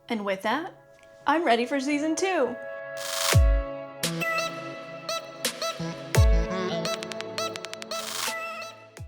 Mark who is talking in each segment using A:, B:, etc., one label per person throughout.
A: And with that, I'm ready for season 2.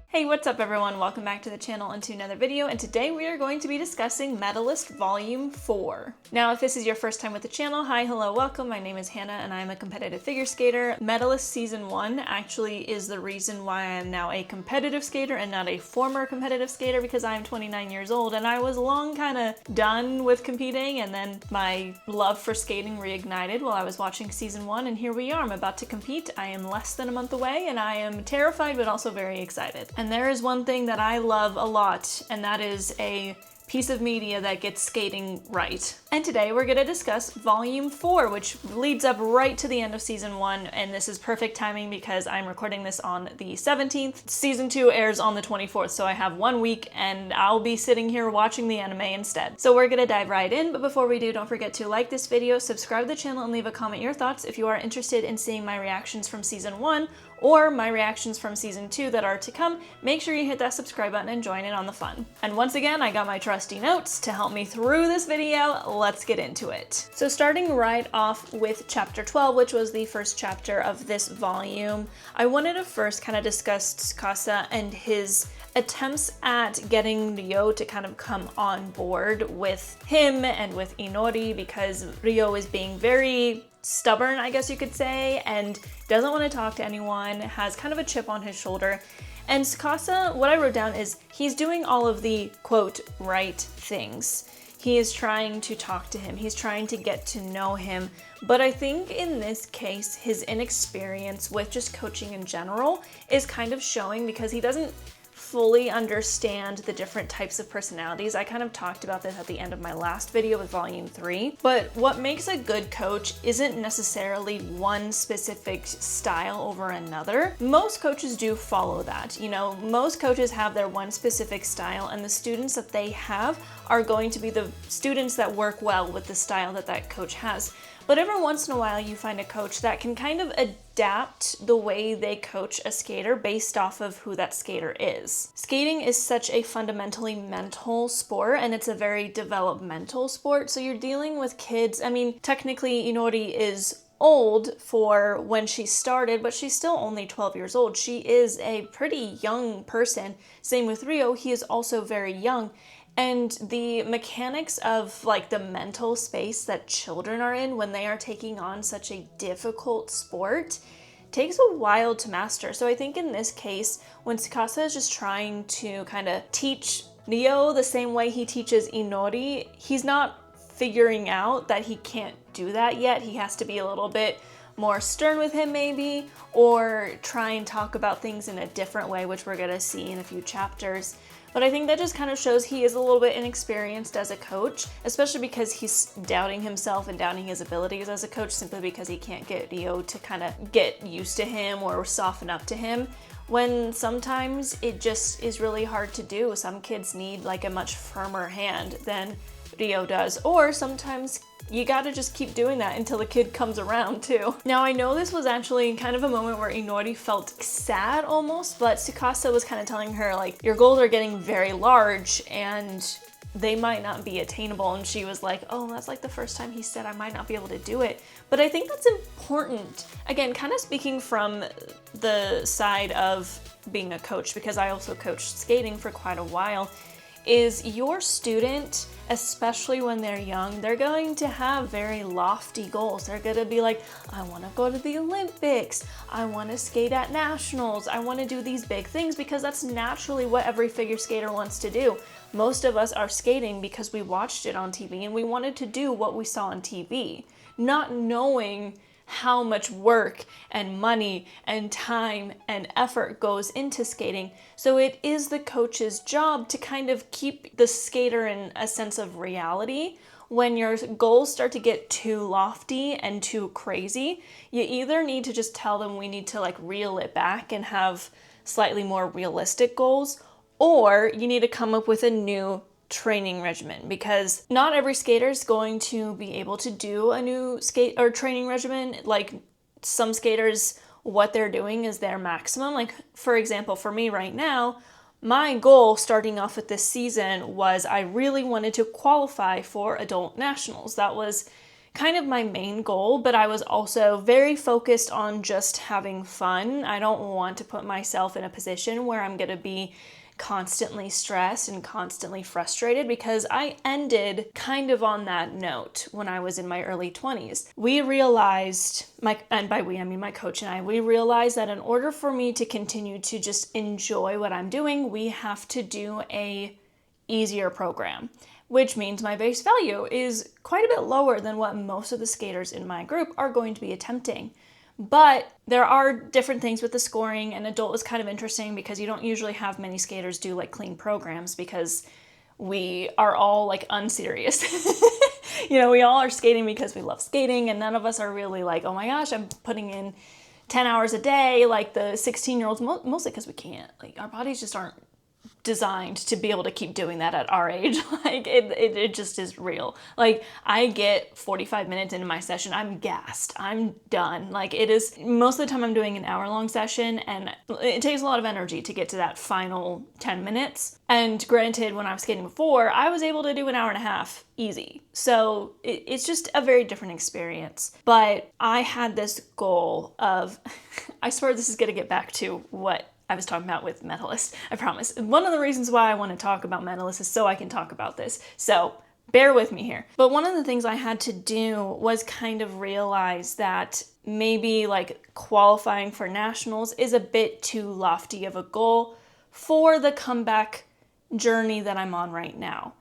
A: Hey, what's up everyone? Welcome back to the channel and to another video, and today we are going to be discussing Medalist Volume 4. Now, if this is your first time with the channel, hi, hello, welcome. My name is Hannah and I'm a competitive figure skater. Medalist Season 1 actually is the reason why I am now a competitive skater and not a former competitive skater, because I'm 29 years old and I was long kind of done with competing, and then my love for skating reignited while I was watching Season 1, and here we are. I'm about to compete. I am less than a month away and I am terrified but also very excited. And there is one thing that I love a lot, and that is a piece of media that gets skating right. And today we're gonna discuss Volume 4, which leads up right to the end of Season 1, and this is perfect timing because I'm recording this on the 17th. Season 2 airs on the 24th, so I have 1 week and I'll be sitting here watching the anime instead. So we're gonna dive right in, but before we do, don't forget to like this video, subscribe to the channel, and leave a comment your thoughts if you are interested in seeing my reactions from Season 1 or my reactions from Season 2 that are to come. Make sure you hit that subscribe button and join in on the fun. And once again, I got my trusty notes to help me through this video. Let's get into it. So starting right off with chapter 12, which was the first chapter of this volume, I wanted to first kind of discuss Tsukasa and his attempts at getting Ryo to kind of come on board with him and with Inori, because Ryo is being very stubborn, I guess you could say, and doesn't want to talk to anyone, has kind of a chip on his shoulder. And Tsukasa, what I wrote down is he's doing all of the quote right things. He is trying to talk to him, he's trying to get to know him, but I think in this case his inexperience with just coaching in general is kind of showing, because he doesn't fully understand the different types of personalities. I kind of talked about this at the end of my last video with Volume 3, but what makes a good coach isn't necessarily one specific style over another. Most coaches do follow that. You know, most coaches have their one specific style, and the students that they have are going to be the students that work well with the style that that coach has. But every once in a while you find a coach that can kind of adapt the way they coach a skater based off of who that skater is. Skating is such a fundamentally mental sport, and it's a very developmental sport, so you're dealing with kids. I mean, technically Inori is old for when she started, but she's still only 12 years old. She is a pretty young person. Same with Ryo, he is also very young. And the mechanics of like the mental space that children are in when they are taking on such a difficult sport takes a while to master. So I think in this case, when Tsukasa is just trying to kind of teach Ryo the same way he teaches Inori, he's not figuring out that he can't do that yet. He has to be a little bit more stern with him maybe, or try and talk about things in a different way, which we're gonna see in a few chapters. But I think that just kind of shows he is a little bit inexperienced as a coach, especially because he's doubting himself and doubting his abilities as a coach simply because he can't get Ryo to kind of get used to him or soften up to him, when sometimes it just is really hard to do. Some kids need like a much firmer hand than Ryo does, or sometimes you gotta just keep doing that until the kid comes around too. Now I know this was actually kind of a moment where Inori felt sad almost, but Tsukasa was kind of telling her like, your goals are getting very large and they might not be attainable, and she was like, oh, that's like the first time he said I might not be able to do it. But I think that's important. Again, kind of speaking from the side of being a coach, because I also coached skating for quite a while, is your student, especially when they're young, they're going to have very lofty goals. They're gonna be like, I wanna go to the Olympics, I wanna skate at nationals, I wanna do these big things, because that's naturally what every figure skater wants to do. Most of us are skating because we watched it on TV and we wanted to do what we saw on TV, not knowing how much work and money and time and effort goes into skating. So it is the coach's job to kind of keep the skater in a sense of reality. When your goals start to get too lofty and too crazy, you either need to just tell them we need to like reel it back and have slightly more realistic goals, or you need to come up with a new training regimen, because not every skater is going to be able to do a new skate or training regimen. Like some skaters, what they're doing is their maximum. Like for example, for me right now, my goal starting off with this season was I really wanted to qualify for adult nationals. That was kind of my main goal, but I was also very focused on just having fun. I don't want to put myself in a position where I'm going to be constantly stressed and constantly frustrated, because I ended kind of on that note when I was in my early 20s. We realized, and by we I mean my coach and I, we realized that in order for me to continue to just enjoy what I'm doing, we have to do a easier program, which means my base value is quite a bit lower than what most of the skaters in my group are going to be attempting. But there are different things with the scoring, and adult is kind of interesting because you don't usually have many skaters do like clean programs, because we are all like unserious. We all are skating because we love skating, and none of us are really like, oh my gosh, I'm putting in 10 hours a day like the 16-year-olds, mostly because we can't. Like, our bodies just aren't designed to be able to keep doing that at our age. Like, it just is real. Like, I get 45 minutes into my session, I'm gassed, I'm done. Like, it is, most of the time I'm doing an hour-long session, and it takes a lot of energy to get to that final 10 minutes. And granted, when I was skating before, I was able to do an hour and a half easy. So it's just a very different experience. But I had this goal of, I swear this is going to get back to what I was talking about with Medalist, I promise. One of the reasons why I want to talk about Medalist is so I can talk about this. So bear with me here. But one of the things I had to do was kind of realize that maybe like qualifying for nationals is a bit too lofty of a goal for the comeback journey that I'm on right now.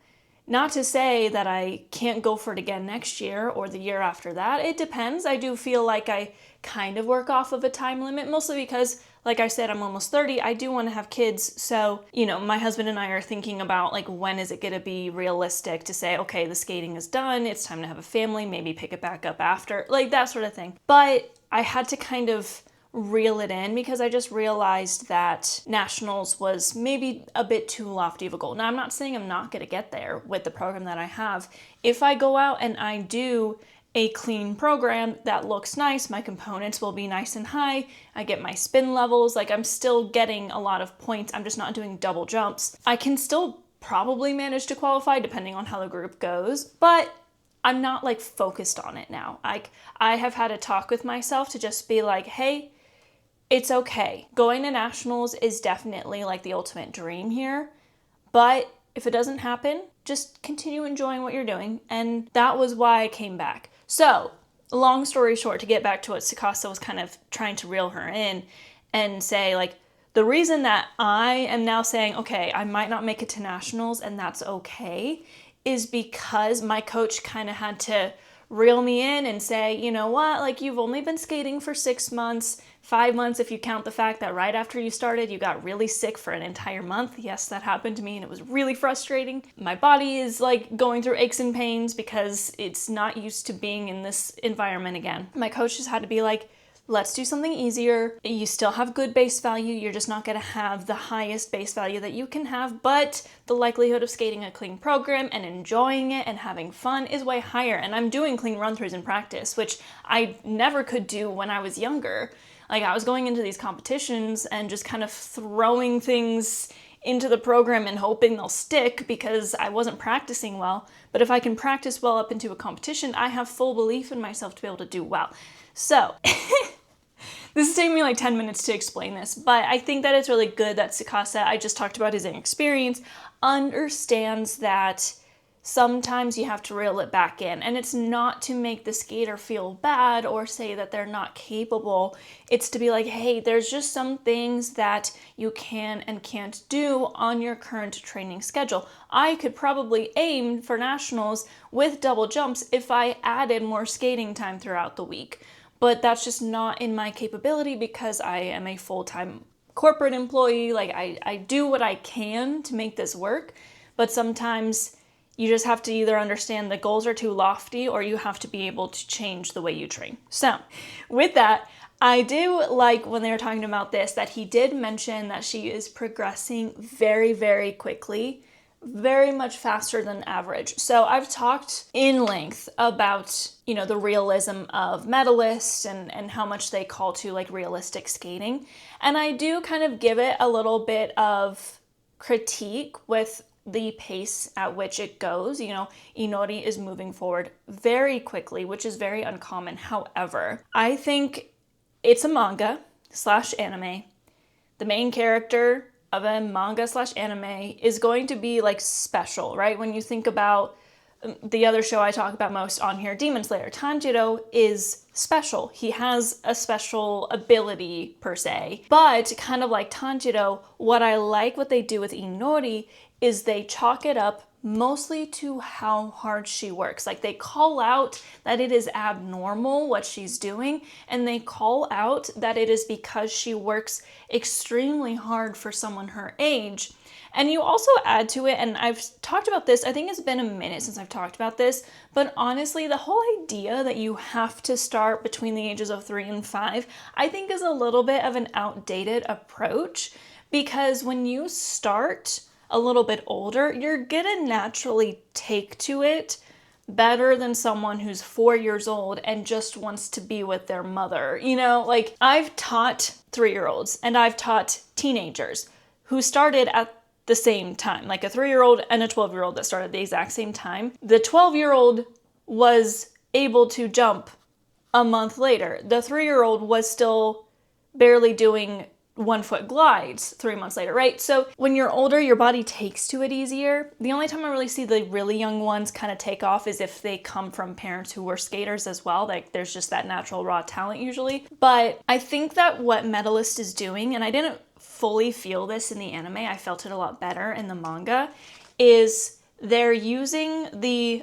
A: Not to say that I can't go for it again next year or the year after that. It depends. I do feel like I kind of work off of a time limit, mostly because, like I said, I'm almost 30. I do want to have kids. So, my husband and I are thinking about like, when is it going to be realistic to say, okay, the skating is done, it's time to have a family, maybe pick it back up after, like that sort of thing. But I had to kind of reel it in because I just realized that nationals was maybe a bit too lofty of a goal. Now, I'm not saying I'm not going to get there with the program that I have. If I go out and I do a clean program that looks nice, my components will be nice and high, I get my spin levels, like I'm still getting a lot of points, I'm just not doing double jumps. I can still probably manage to qualify depending on how the group goes, but I'm not like focused on it now. I have had a talk with myself to just be like, hey, it's okay. Going to nationals is definitely like the ultimate dream here, but if it doesn't happen, just continue enjoying what you're doing. And that was why I came back. So, long story short, to get back to what Tsukasa was kind of trying to reel her in and say, like, the reason that I am now saying, okay, I might not make it to nationals and that's okay, is because my coach kind of had to reel me in and say, you know what, like, you've only been skating for 6 months, 5 months if you count the fact that right after you started, you got really sick for an entire month. Yes, that happened to me and it was really frustrating. My body is like going through aches and pains because it's not used to being in this environment again. My coach just had to be like, let's do something easier. You still have good base value. You're just not going to have the highest base value that you can have, but the likelihood of skating a clean program and enjoying it and having fun is way higher. And I'm doing clean run-throughs in practice, which I never could do when I was younger. Like, I was going into these competitions and just kind of throwing things into the program and hoping they'll stick because I wasn't practicing well. But if I can practice well up into a competition, I have full belief in myself to be able to do well. So, this is taking me like 10 minutes to explain this, but I think that it's really good that Tsukasa, I just talked about his inexperience, understands that sometimes you have to reel it back in. And it's not to make the skater feel bad or say that they're not capable. It's to be like, hey, there's just some things that you can and can't do on your current training schedule. I could probably aim for nationals with double jumps if I added more skating time throughout the week. But that's just not in my capability because I am a full-time corporate employee. Like, I do what I can to make this work, but sometimes you just have to either understand the goals are too lofty or you have to be able to change the way you train. So with that, I do like when they were talking about this, that he did mention that she is progressing very, very quickly, very much faster than average. So I've talked in length about, the realism of Medalist and how much they call to like realistic skating. And I do kind of give it a little bit of critique with the pace at which it goes. You know, Inori is moving forward very quickly, which is very uncommon. However, I think it's a manga slash anime. The main character of a manga slash anime is going to be like special, right? When you think about the other show I talk about most on here, Demon Slayer, Tanjiro is special. He has a special ability per se, but kind of like Tanjiro, what I like what they do with Inori is they chalk it up mostly to how hard she works. Like they call out that it is abnormal what she's doing, and they call out that it is because she works extremely hard for someone her age. And you also add to it, and I've talked about this, I think it's been a minute since I've talked about this, but honestly, the whole idea that you have to start between the ages of 3 and 5, I think is a little bit of an outdated approach, because when you start a little bit older, you're gonna naturally take to it better than someone who's 4 years old and just wants to be with their mother. You know, like I've taught 3-year-olds and I've taught teenagers who started at the same time, like a 3-year-old and a 12-year-old that started the exact same time. The 12-year-old was able to jump a month later. The 3-year-old was still barely doing 1-foot glides 3 months later, right? So when you're older, your body takes to it easier. The only time I really see the really young ones kind of take off is if they come from parents who were skaters as well. Like there's just that natural raw talent usually. But I think that what Medalist is doing, and I didn't fully feel this in the anime, I felt it a lot better in the manga, is they're using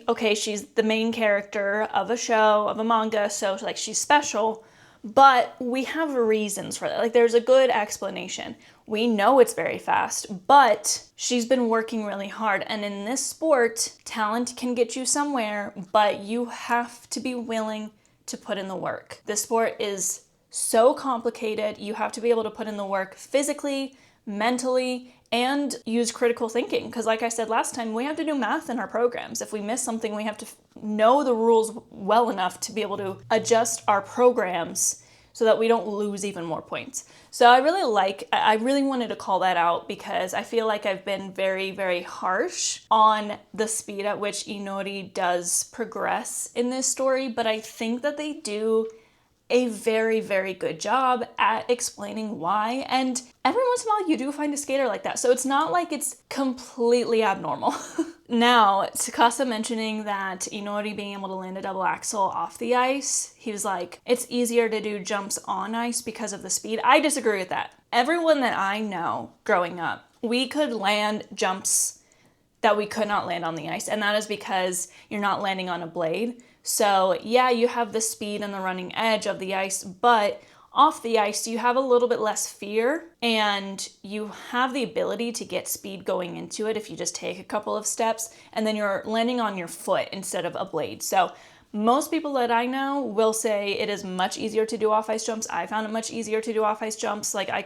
A: okay, she's the main character of a show, of a manga, so like she's special, but we have reasons for that. Like there's a good explanation. We know it's very fast, but she's been working really hard. And in this sport, talent can get you somewhere, but you have to be willing to put in the work. This sport is so complicated. You have to be able to put in the work physically, mentally, and use critical thinking. Because like I said last time, we have to do math in our programs. If we miss something, we have to know the rules well enough to be able to adjust our programs so that we don't lose even more points. So I really wanted to call that out because I feel like I've been very, very harsh on the speed at which Inori does progress in this story, but I think that they do a very, very good job at explaining why. And every once in a while you do find a skater like that. So it's not like it's completely abnormal. Now, Tsukasa mentioning that Inori being able to land a double axel off the ice, he was like, it's easier to do jumps on ice because of the speed. I disagree with that. Everyone that I know growing up, we could land jumps that we could not land on the ice. And that is because you're not landing on a blade. So yeah, you have the speed and the running edge of the ice, but off the ice, you have a little bit less fear and you have the ability to get speed going into it if you just take a couple of steps, and then you're landing on your foot instead of a blade. So most people that I know will say it is much easier to do off ice jumps. I found it much easier to do off ice jumps. Like I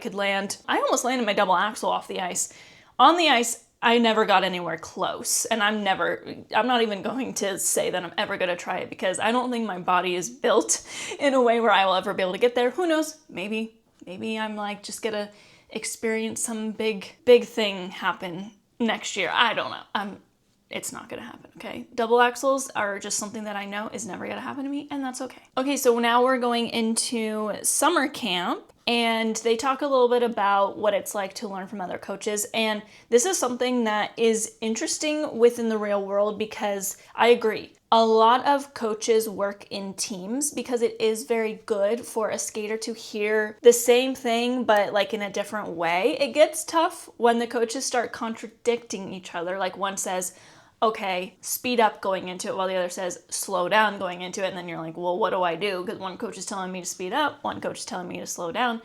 A: almost landed my double axel off the ice. On the ice, I never got anywhere close, and I'm not even going to say that I'm ever going to try it because I don't think my body is built in a way where I will ever be able to get there. Who knows? Maybe I'm like just going to experience some big thing happen next year. I don't know. It's not going to happen, okay? Double axels are just something that I know is never going to happen to me, and that's okay. Okay, so now we're going into summer camp. And they talk a little bit about what it's like to learn from other coaches. And this is something that is interesting within the real world because I agree. A lot of coaches work in teams because it is very good for a skater to hear the same thing, but like in a different way. It gets tough when the coaches start contradicting each other. Like one says, okay, speed up going into it, while the other says slow down going into it. And then you're like, well, what do I do? Because one coach is telling me to speed up, one coach is telling me to slow down.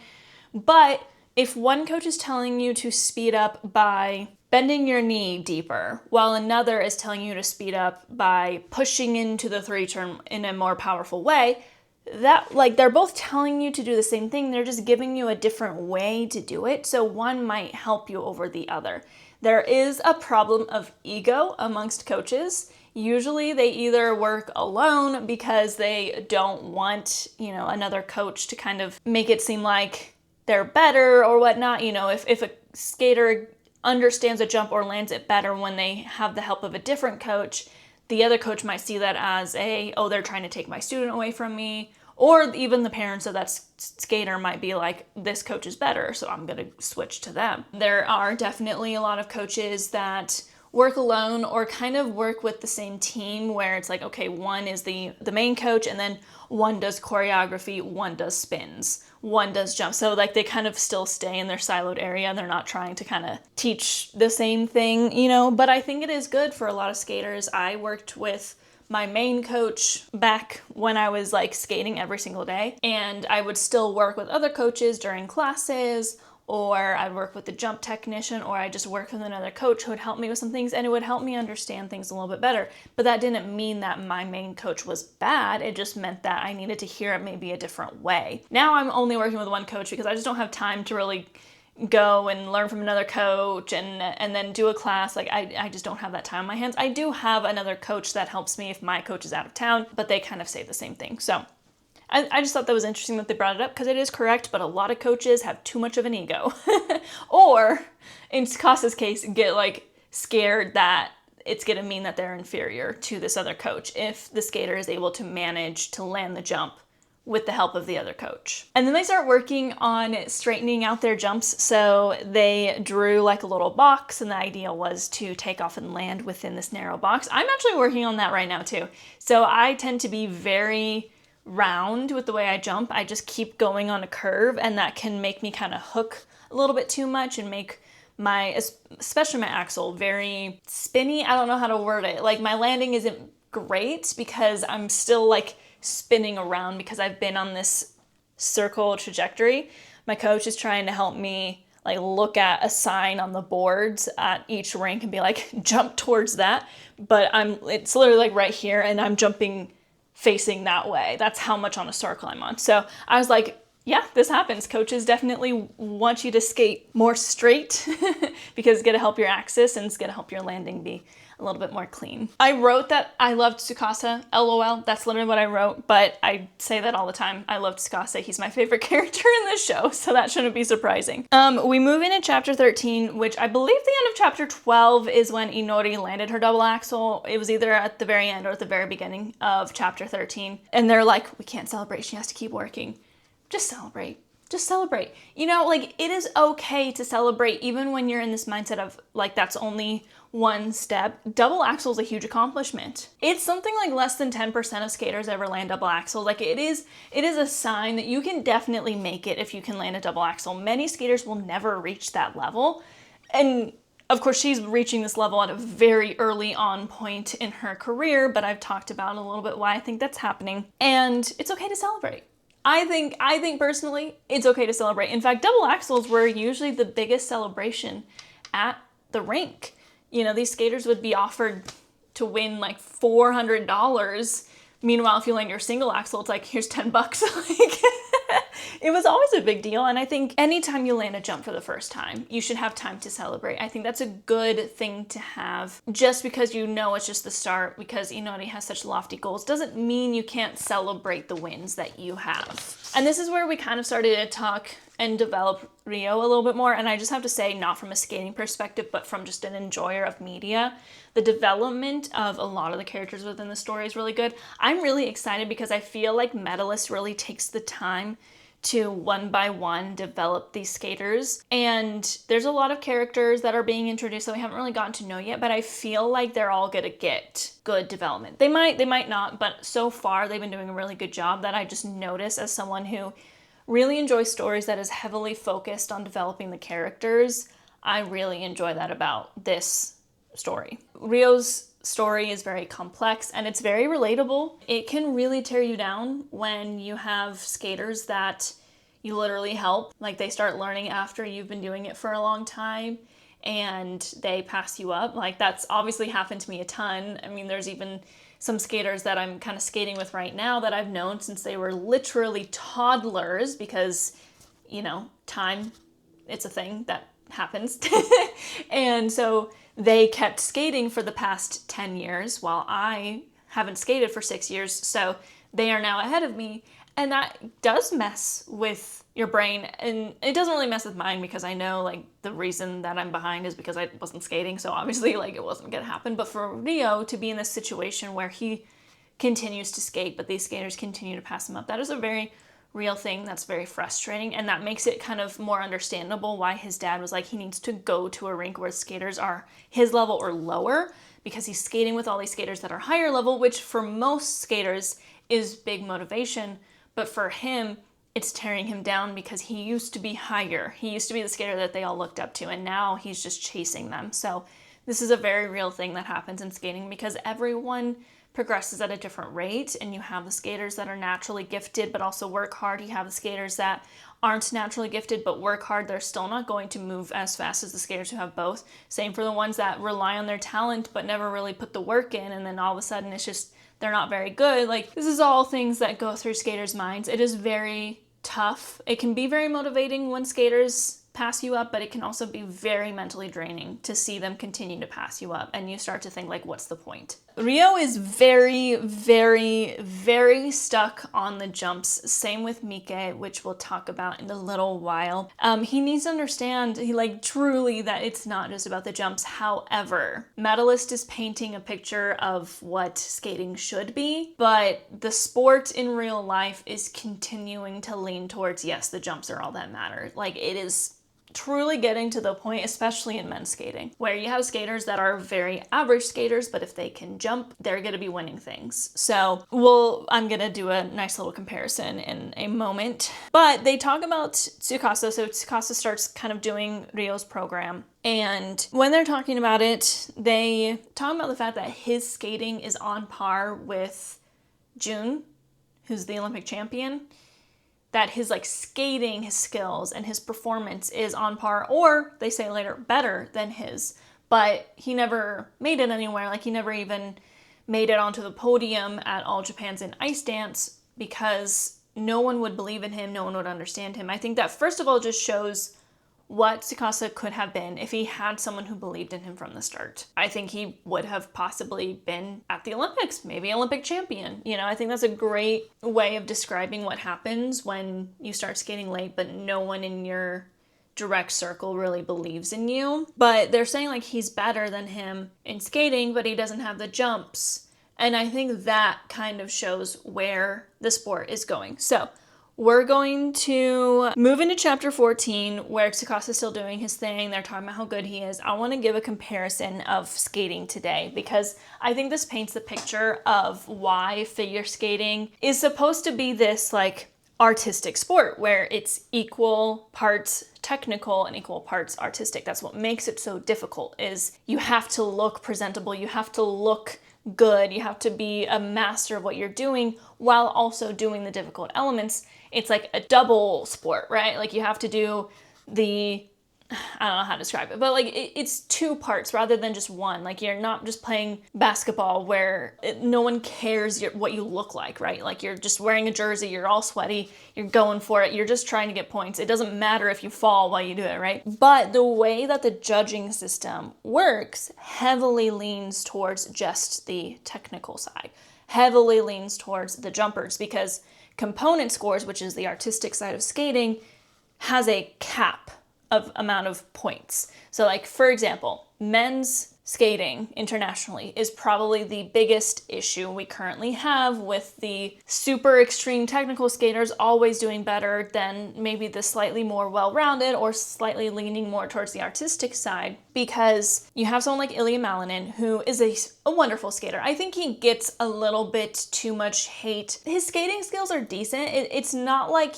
A: But if one coach is telling you to speed up by bending your knee deeper, while another is telling you to speed up by pushing into the 3-turn in a more powerful way, that they're both telling you to do the same thing. They're just giving you a different way to do it. So one might help you over the other. There is a problem of ego amongst coaches. Usually they either work alone because they don't want, another coach to kind of make it seem like they're better or whatnot. If a skater understands a jump or lands it better when they have the help of a different coach, the other coach might see that as oh, they're trying to take my student away from me. Or even the parents of that skater might be like, this coach is better, so I'm going to switch to them. There are definitely a lot of coaches that work alone or kind of work with the same team where it's like, okay, one is the main coach and then one does choreography, one does spins, one does jumps. So like they kind of still stay in their siloed area. They're not trying to kind of teach the same thing, you know, but I think it is good for a lot of skaters. I worked with my main coach back when I was like skating every single day, and I would still work with other coaches during classes, or I'd work with the jump technician, or I just work with another coach who would help me with some things, and it would help me understand things a little bit better. But that didn't mean that my main coach was bad. It just meant that I needed to hear it maybe a different way. Now I'm only working with one coach because I just don't have time to really go and learn from another coach and then do a class. Like I just don't have that time on my hands. I do have another coach that helps me if my coach is out of town, but they kind of say the same thing. So I just thought that was interesting that they brought it up because it is correct, but a lot of coaches have too much of an ego. Or in Tsukasa's case, get like scared that it's going to mean that they're inferior to this other coach if the skater is able to manage to land the jump with the help of the other coach. And then they start working on straightening out their jumps. So they drew like a little box, and the idea was to take off and land within this narrow box. I'm actually working on that right now too. So I tend to be very round with the way I jump. I just keep going on a curve, and that can make me kind of hook a little bit too much and make especially my axle, very spinny. I don't know how to word it. Like my landing isn't great because I'm still like spinning around because I've been on this circle trajectory. My coach is trying to help me like look at a sign on the boards at each rink and be like, jump towards that. But it's literally like right here and I'm jumping facing that way. That's how much on a circle I'm on. So I was like, yeah, this happens. Coaches definitely want you to skate more straight because it's going to help your axis and it's going to help your landing be a little bit more clean. I wrote that I loved Tsukasa, LOL. That's literally what I wrote, but I say that all the time. I love Tsukasa. He's my favorite character in this show, so that shouldn't be surprising. We move into chapter 13, which I believe the end of chapter 12 is when Inori landed her double axel. It was either at the very end or at the very beginning of chapter 13. And they're like, we can't celebrate. She has to keep working. Just celebrate. Just celebrate. You know, like it is okay to celebrate even when you're in this mindset of like, that's only one step. Double axel is a huge accomplishment. It's something like less than 10% of skaters ever land double axel. Like it is a sign that you can definitely make it if you can land a double axel. Many skaters will never reach that level. And of course, she's reaching this level at a very early on point in her career, but I've talked about a little bit why I think that's happening. And it's okay to celebrate. I think personally, it's okay to celebrate. In fact, double axels were usually the biggest celebration at the rink. You know, these skaters would be offered to win like $400. Meanwhile, if you land your single axel, it's like, here's 10 bucks. Like, it was always a big deal. And I think anytime you land a jump for the first time, you should have time to celebrate. I think that's a good thing to have. Just because you know it's just the start, because Inori has such lofty goals, doesn't mean you can't celebrate the wins that you have. And this is where we kind of started to talk and develop Rio a little bit more. And I just have to say, not from a skating perspective, but from just an enjoyer of media, the development of a lot of the characters within the story is really good. I'm really excited because I feel like Medalist really takes the time to one by one develop these skaters. And there's a lot of characters that are being introduced that we haven't really gotten to know yet, but I feel like they're all gonna get good development. They might not, but so far they've been doing a really good job that I just notice as someone who really enjoys stories that is heavily focused on developing the characters. I really enjoy that about this story. Rio's story is very complex and it's very relatable. It can really tear you down when you have skaters that you literally help. Like they start learning after you've been doing it for a long time and they pass you up. Like that's obviously happened to me a ton. I mean, there's even some skaters that I'm kind of skating with right now that I've known since they were literally toddlers because, you know, time, it's a thing that happens. And so they kept skating for the past 10 years while I haven't skated for 6 years. So they are now ahead of me. And that does mess with your brain, and it doesn't really mess with mine because I know like the reason that I'm behind is because I wasn't skating, so obviously like it wasn't gonna happen. But for Rio to be in this situation where he continues to skate, but these skaters continue to pass him up, that is a very real thing that's very frustrating, and that makes it kind of more understandable why his dad was like he needs to go to a rink where skaters are his level or lower, because he's skating with all these skaters that are higher level, which for most skaters is big motivation, but for him it's tearing him down because he used to be higher. He used to be the skater that they all looked up to, and now he's just chasing them. So this is a very real thing that happens in skating because everyone progresses at a different rate, and you have the skaters that are naturally gifted but also work hard. You have the skaters that aren't naturally gifted but work hard. They're still not going to move as fast as the skaters who have both. Same for the ones that rely on their talent but never really put the work in, and then all of a sudden it's just they're not very good. Like, this is all things that go through skaters' minds. It is very tough. It can be very motivating when skaters pass you up, but it can also be very mentally draining to see them continue to pass you up, and you start to think like, what's the point? Rio is very, very, very stuck on the jumps. Same with Mike, which we'll talk about in a little while. He needs to understand, truly, that it's not just about the jumps. However, Medalist is painting a picture of what skating should be, but the sport in real life is continuing to lean towards, yes, the jumps are all that matter. Like, it is truly getting to the point, especially in men's skating, where you have skaters that are very average skaters, but if they can jump, they're going to be winning things. So I'm going to do a nice little comparison in a moment. But they talk about Tsukasa. So Tsukasa starts kind of doing Rio's program. And when they're talking about it, they talk about the fact that his skating is on par with Jun, who's the Olympic champion. That his like skating, his skills, and his performance is on par, or they say later, better than his. But he never made it anywhere. Like, he never even made it onto the podium at All Japan's in ice dance because no one would believe in him, no one would understand him. I think that first of all just shows what Tsukasa could have been if he had someone who believed in him from the start. I think he would have possibly been at the Olympics, maybe Olympic champion. You know, I think that's a great way of describing what happens when you start skating late, but no one in your direct circle really believes in you. But they're saying like he's better than him in skating, but he doesn't have the jumps. And I think that kind of shows where the sport is going. So we're going to move into chapter 14 where Tsukasa's still doing his thing. They're talking about how good he is. I want to give a comparison of skating today because I think this paints the picture of why figure skating is supposed to be this like artistic sport where it's equal parts technical and equal parts artistic. That's what makes it so difficult, is you have to look presentable, you have to look good, you have to be a master of what you're doing while also doing the difficult elements. It's like a double sport, right? Like, you have to do I don't know how to describe it, but like it's two parts rather than just one. Like, you're not just playing basketball where no one cares what you look like, right? Like, you're just wearing a jersey, you're all sweaty, you're going for it, you're just trying to get points. It doesn't matter if you fall while you do it, right? But the way that the judging system works heavily leans towards just the technical side, heavily leans towards the jumpers, because component scores, which is the artistic side of skating, has a cap of amount of points. So like, for example, men's skating internationally is probably the biggest issue we currently have, with the super extreme technical skaters always doing better than maybe the slightly more well-rounded or slightly leaning more towards the artistic side, because you have someone like Ilya Malinin, who is a wonderful skater. I think he gets a little bit too much hate. His skating skills are decent. It's not like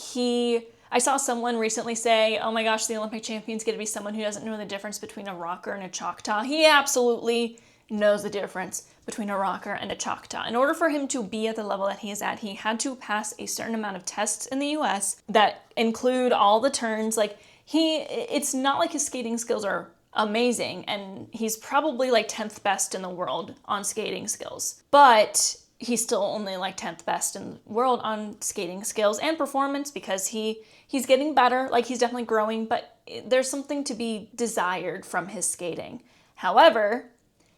A: I saw someone recently say, oh my gosh, the Olympic champion's going to be someone who doesn't know the difference between a rocker and a Choctaw. He absolutely knows the difference between a rocker and a Choctaw. In order for him to be at the level that he is at, he had to pass a certain amount of tests in the US that include all the turns. Like, it's not like his skating skills are amazing, and he's probably like 10th best in the world on skating skills. But he's still only like 10th best in the world on skating skills and performance, because he's getting better. Like, he's definitely growing, but there's something to be desired from his skating. However,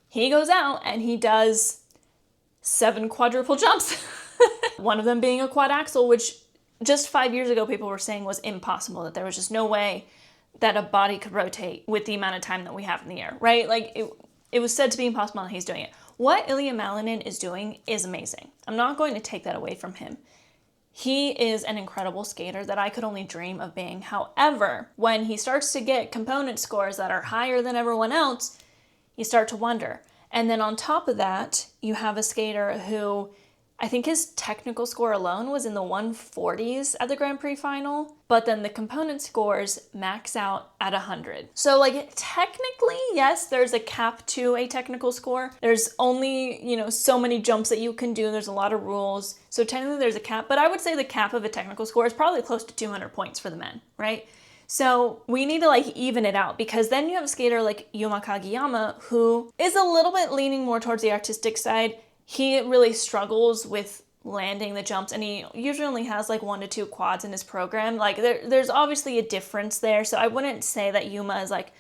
A: he goes out and he does 7 quadruple jumps. One of them being a quad axel, which just 5 years ago people were saying was impossible, that there was just no way that a body could rotate with the amount of time that we have in the air, right? Like it was said to be impossible, and he's doing it. What Ilya Malinin is doing is amazing. I'm not going to take that away from him. He is an incredible skater that I could only dream of being. However, when he starts to get component scores that are higher than everyone else, you start to wonder. And then on top of that, you have a skater who, I think his technical score alone was in the 140s at the Grand Prix final, but then the component scores max out at 100. So like technically, yes, there's a cap to a technical score. There's only, so many jumps that you can do. There's a lot of rules. So technically there's a cap, but I would say the cap of a technical score is probably close to 200 points for the men, right? So we need to like even it out, because then you have a skater like Yuma Kagiyama who is a little bit leaning more towards the artistic side. He really struggles with landing the jumps, and he usually only has like 1 to 2 quads in his program. Like there's obviously a difference there. So I wouldn't say that Yuma is like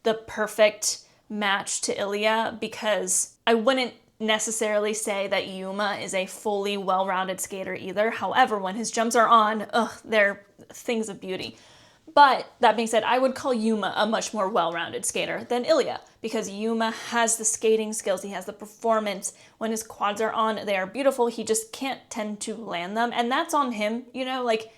A: the perfect match to Ilya, because I wouldn't necessarily say that Yuma is a fully well-rounded skater either. However, when his jumps are on, they're things of beauty. But that being said, I would call Yuma a much more well-rounded skater than Ilya, because Yuma has the skating skills, he has the performance. When his quads are on, they are beautiful. He just can't tend to land them, and that's on him. Like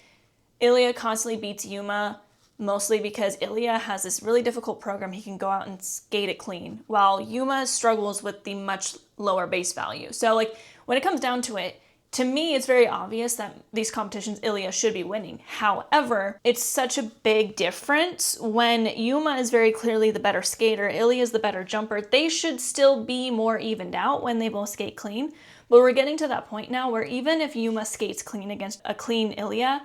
A: Ilya constantly beats Yuma, mostly because Ilya has this really difficult program. He can go out and skate it clean, while Yuma struggles with the much lower base value. So like when it comes down to it, to me, it's very obvious that these competitions Ilya should be winning. However, it's such a big difference when Yuma is very clearly the better skater, Ilya is the better jumper. They should still be more evened out when they both skate clean. But we're getting to that point now where even if Yuma skates clean against a clean Ilya,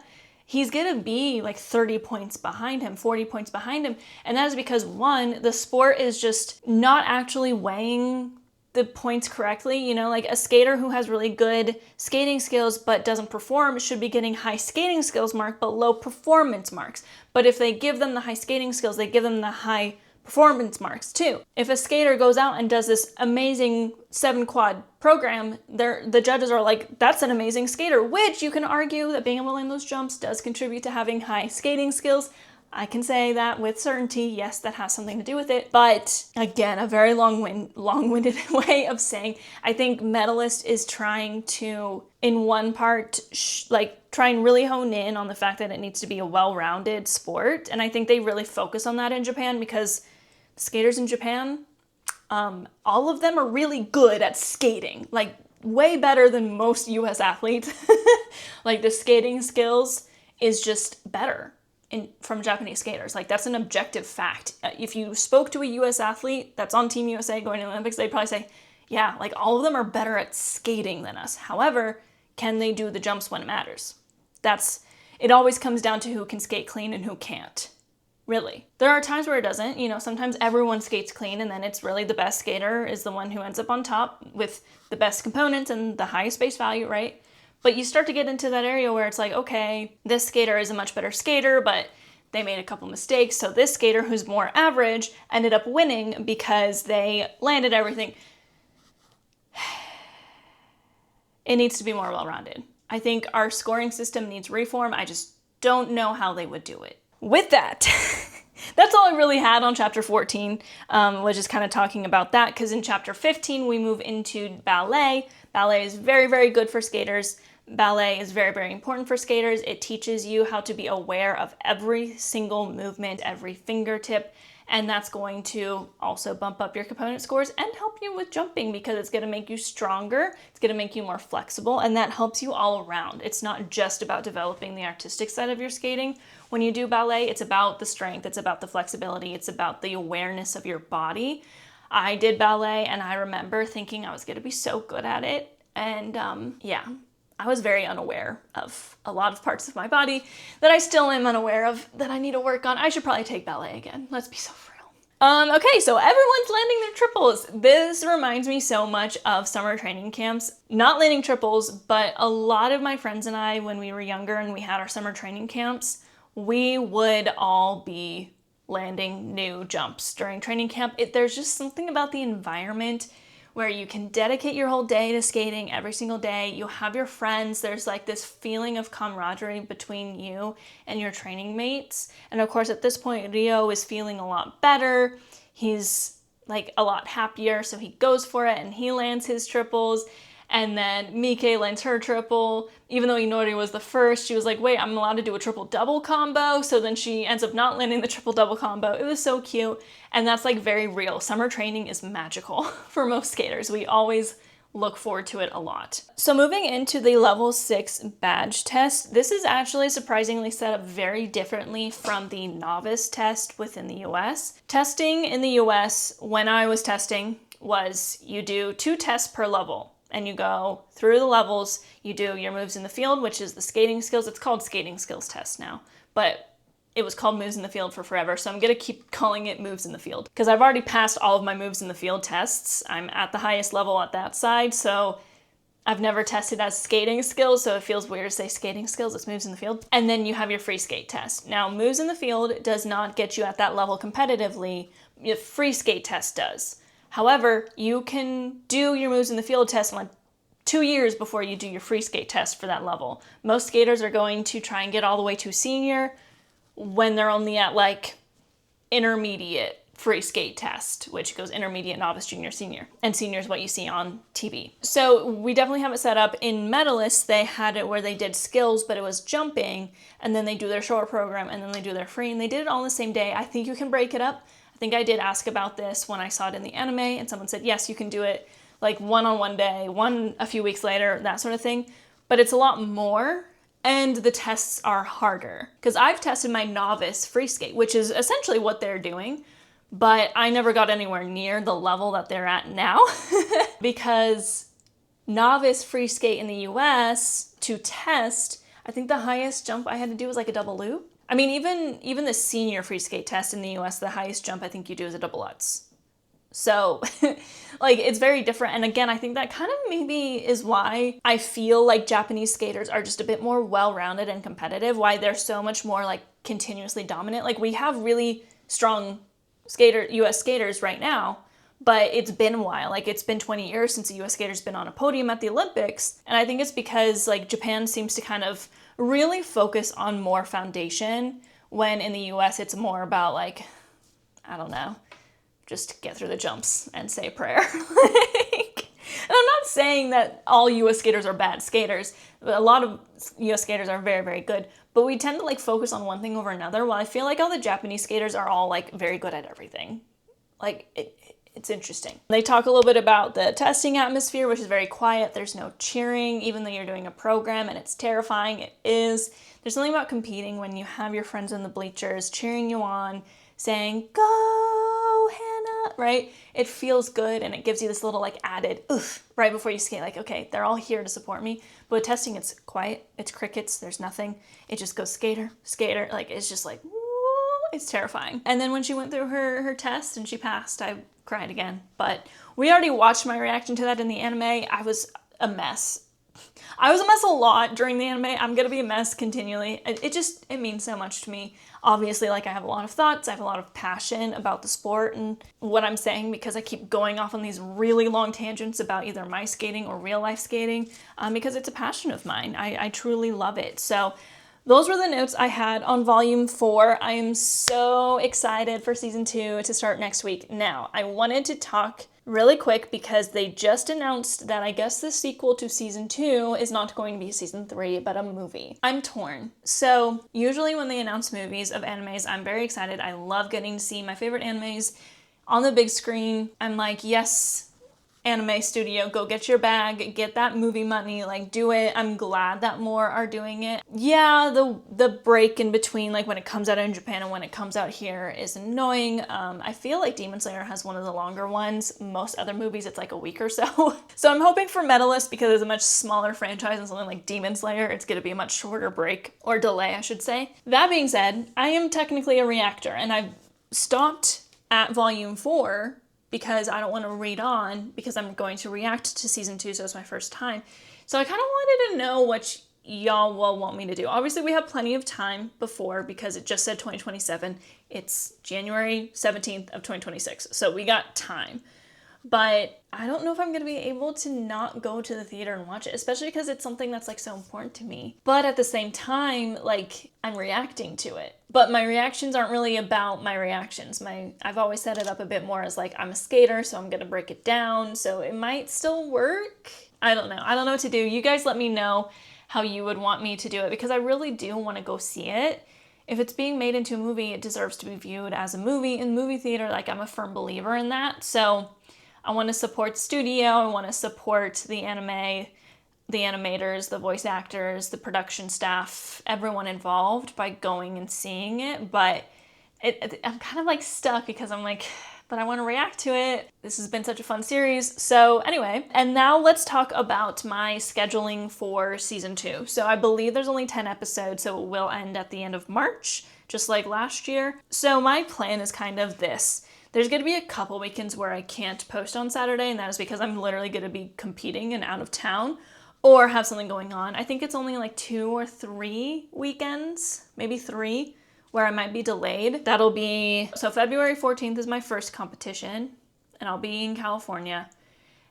A: he's going to be like 30 points behind him, 40 points behind him. And that is because, one, the sport is just not actually weighing the points correctly. Like a skater who has really good skating skills but doesn't perform should be getting high skating skills mark but low performance marks. But if they give them the high skating skills, they give them the high performance marks too. If a skater goes out and does this amazing 7 quad program, the judges are like, that's an amazing skater, which you can argue that being able to land those jumps does contribute to having high skating skills. I can say that with certainty, yes, that has something to do with it. But again, a very long-winded way of saying, I think Medalist is trying to, in one part, try and really hone in on the fact that it needs to be a well-rounded sport. And I think they really focus on that in Japan, because the skaters in Japan, all of them are really good at skating, like way better than most US athletes. Like the skating skills is just better from Japanese skaters. Like that's an objective fact. If you spoke to a US athlete that's on Team USA going to the Olympics, they'd probably say, yeah, like all of them are better at skating than us. However, can they do the jumps when it matters? It always comes down to who can skate clean and who can't. Really. There are times where it doesn't. Sometimes everyone skates clean, and then it's really the best skater is the one who ends up on top with the best components and the highest base value, right? But you start to get into that area where it's like, okay, this skater is a much better skater, but they made a couple mistakes. So this skater who's more average ended up winning because they landed everything. It needs to be more well-rounded. I think our scoring system needs reform. I just don't know how they would do it. With that, that's all I really had on chapter 14, was just kind of talking about that, because in chapter 15, we move into ballet. Ballet is very, very good for skaters. Ballet is very, very important for skaters. It teaches you how to be aware of every single movement, every fingertip, and that's going to also bump up your component scores and help you with jumping, because it's going to make you stronger, it's going to make you more flexible, and that helps you all around. It's not just about developing the artistic side of your skating. When you do ballet, it's about the strength, it's about the flexibility, it's about the awareness of your body. I did ballet, and I remember thinking I was going to be so good at it, and I was very unaware of a lot of parts of my body that I still am unaware of, that I need to work on. I should probably take ballet again. Let's be so real. Okay, so everyone's landing their triples. This reminds me so much of summer training camps. Not landing triples, but a lot of my friends and I, when we were younger and we had our summer training camps, we would all be landing new jumps during training camp. There's just something about the environment where you can dedicate your whole day to skating every single day. You have your friends. There's like this feeling of camaraderie between you and your training mates. And of course, at this point, Rio is feeling a lot better. He's like a lot happier, so he goes for it and he lands his triples. And then Mike lands her triple. Even though Inori was the first, she was like, wait, I'm allowed to do a triple-double combo. So then she ends up not landing the triple-double combo. It was so cute. And that's like very real. Summer training is magical for most skaters. We always look forward to it a lot. So moving into the level 6 badge test, this is actually surprisingly set up very differently from the novice test within the US. Testing in the US, when I was testing, was you do 2 tests per level. And you go through the levels, you do your moves in the field, which is the skating skills. It's called skating skills test now, but it was called moves in the field for forever. So I'm gonna keep calling it moves in the field because I've already passed all of my moves in the field tests. I'm at the highest level at that side. So I've never tested as skating skills. So it feels weird to say skating skills, it's moves in the field. And then you have your free skate test. Now moves in the field does not get you at that level competitively. Your free skate test does. However, you can do your moves in the field test in like 2 years before you do your free skate test for that level. Most skaters are going to try and get all the way to senior when they're only at like intermediate free skate test, which goes intermediate, novice, junior, senior. And senior is what you see on TV. So we definitely have it set up. In Medalist, they had it where they did skills, but it was jumping, and then they do their short program, and then they do their free, and they did it all on the same day. I think you can break it up. I think I did ask about this when I saw it in the anime, and someone said, yes, you can do it like one on one day, one a few weeks later, that sort of thing. But it's a lot more, and the tests are harder. Because I've tested my novice free skate, which is essentially what they're doing, but I never got anywhere near the level that they're at now. Because novice free skate in the US to test, I think the highest jump I had to do was like a double loop. I mean, even the senior free skate test in the US, the highest jump I think you do is a double Lutz. So, like, it's very different. And again, I think that kind of maybe is why I feel like Japanese skaters are just a bit more well-rounded and competitive, why they're so much more, like, continuously dominant. Like, we have really strong US skaters right now, but it's been a while. Like, it's been 20 years since a US skater's been on a podium at the Olympics. And I think it's because, like, Japan seems to kind of really focus on more foundation, when in the US it's more about, like, I don't know, just get through the jumps and say a prayer. And I'm not saying that all US skaters are bad skaters. A lot of US skaters are very, very good, but we tend to like focus on one thing over another, while I feel like all the Japanese skaters are all like very good at everything. Like, it's interesting. They talk a little bit about the testing atmosphere, which is very quiet. There's no cheering, even though you're doing a program, and it's terrifying. It is. There's something about competing when you have your friends in the bleachers cheering you on, saying, go, Hannah, right? It feels good, and it gives you this little like added oof right before you skate, like, okay, they're all here to support me. But with testing, it's quiet, it's crickets, there's nothing. It just goes skater, skater, like, it's just like, woo, it's terrifying. And then when she went through her test and she passed, I cried again. But we already watched my reaction to that in the anime. I was a mess. I was a mess a lot during the anime. I'm gonna be a mess continually. It means so much to me. Obviously, like, I have a lot of thoughts, I have a lot of passion about the sport and what I'm saying, because I keep going off on these really long tangents about either my skating or real life skating, because it's a passion of mine. I truly love it. So those were the notes I had on volume 4. I am so excited for season 2 to start next week. Now, I wanted to talk really quick because they just announced that I guess the sequel to season 2 is not going to be season 3, but a movie. I'm torn. So usually when they announce movies of animes, I'm very excited. I love getting to see my favorite animes on the big screen. I'm like, yes, anime studio, go get your bag, get that movie money, like, do it. I'm glad that more are doing it. Yeah, the break in between, like, when it comes out in Japan and when it comes out here is annoying. I feel like Demon Slayer has one of the longer ones. Most other movies, it's like a week or so. So I'm hoping for Medalist, because it's a much smaller franchise and something like Demon Slayer, it's gonna be a much shorter break, or delay, I should say. That being said, I am technically a reactor, and I've stopped at volume 4 because I don't want to read on, because I'm going to react to season 2, so it's my first time. So I kind of wanted to know what y'all will want me to do. Obviously, we have plenty of time before, because it just said 2027. It's January 17th of 2026, so we got time. but I don't know if I'm gonna be able to not go to the theater and watch it, especially because it's something that's like so important to me. But at the same time, like, I'm reacting to it. But my reactions aren't really about my reactions. I've always set it up a bit more as like, I'm a skater, so I'm gonna break it down. So it might still work. I don't know. I don't know what to do. You guys let me know how you would want me to do it, because I really do want to go see it. If it's being made into a movie, it deserves to be viewed as a movie in movie theater. Like, I'm a firm believer in that. So I want to support the studio, I want to support the anime, the animators, the voice actors, the production staff, everyone involved by going and seeing it. But I'm kind of like stuck because I'm like, but I want to react to it. This has been such a fun series. So anyway, and now let's talk about my scheduling for season 2. So I believe there's only 10 episodes, so it will end at the end of March, just like last year. So my plan is kind of this. There's going to be a couple weekends where I can't post on Saturday, and that is because I'm literally going to be competing and out of town or have something going on. I think it's only like 2 or 3 weekends, maybe 3, where I might be delayed. That'll be, so February 14th is my first competition, and I'll be in California.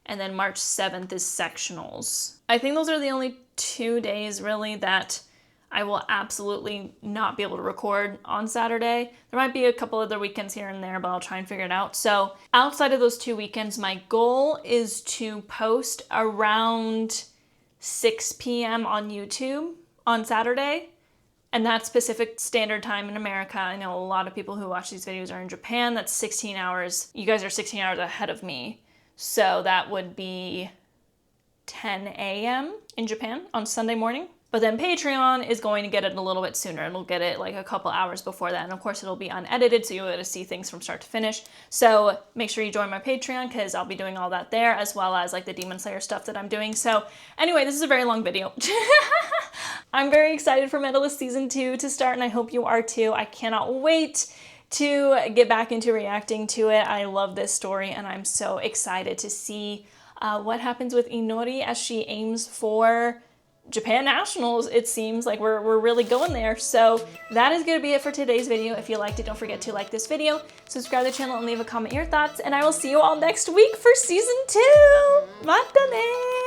A: And then March 7th is sectionals. I think those are the only 2 days really that I will absolutely not be able to record on Saturday. There might be a couple other weekends here and there, but I'll try and figure it out. So outside of those 2 weekends, my goal is to post around 6 p.m. on YouTube on Saturday. And that's Pacific Standard Time in America. I know a lot of people who watch these videos are in Japan. That's 16 hours. You guys are 16 hours ahead of me. So that would be 10 a.m. in Japan on Sunday morning. But then Patreon is going to get it a little bit sooner. It'll get it like a couple hours before that. And of course it'll be unedited, so you'll be able to see things from start to finish. So make sure you join my Patreon, because I'll be doing all that there, as well as like the Demon Slayer stuff that I'm doing. So anyway, this is a very long video. I'm very excited for Medalist season 2 to start, and I hope you are too. I cannot wait to get back into reacting to it. I love this story, and I'm so excited to see what happens with Inori as she aims for Japan Nationals. It seems like we're really going there. So that is going to be it for today's video. If you liked it, don't forget to like this video, subscribe to the channel, and leave a comment your thoughts. And I will see you all next week for season 2. Mata ne!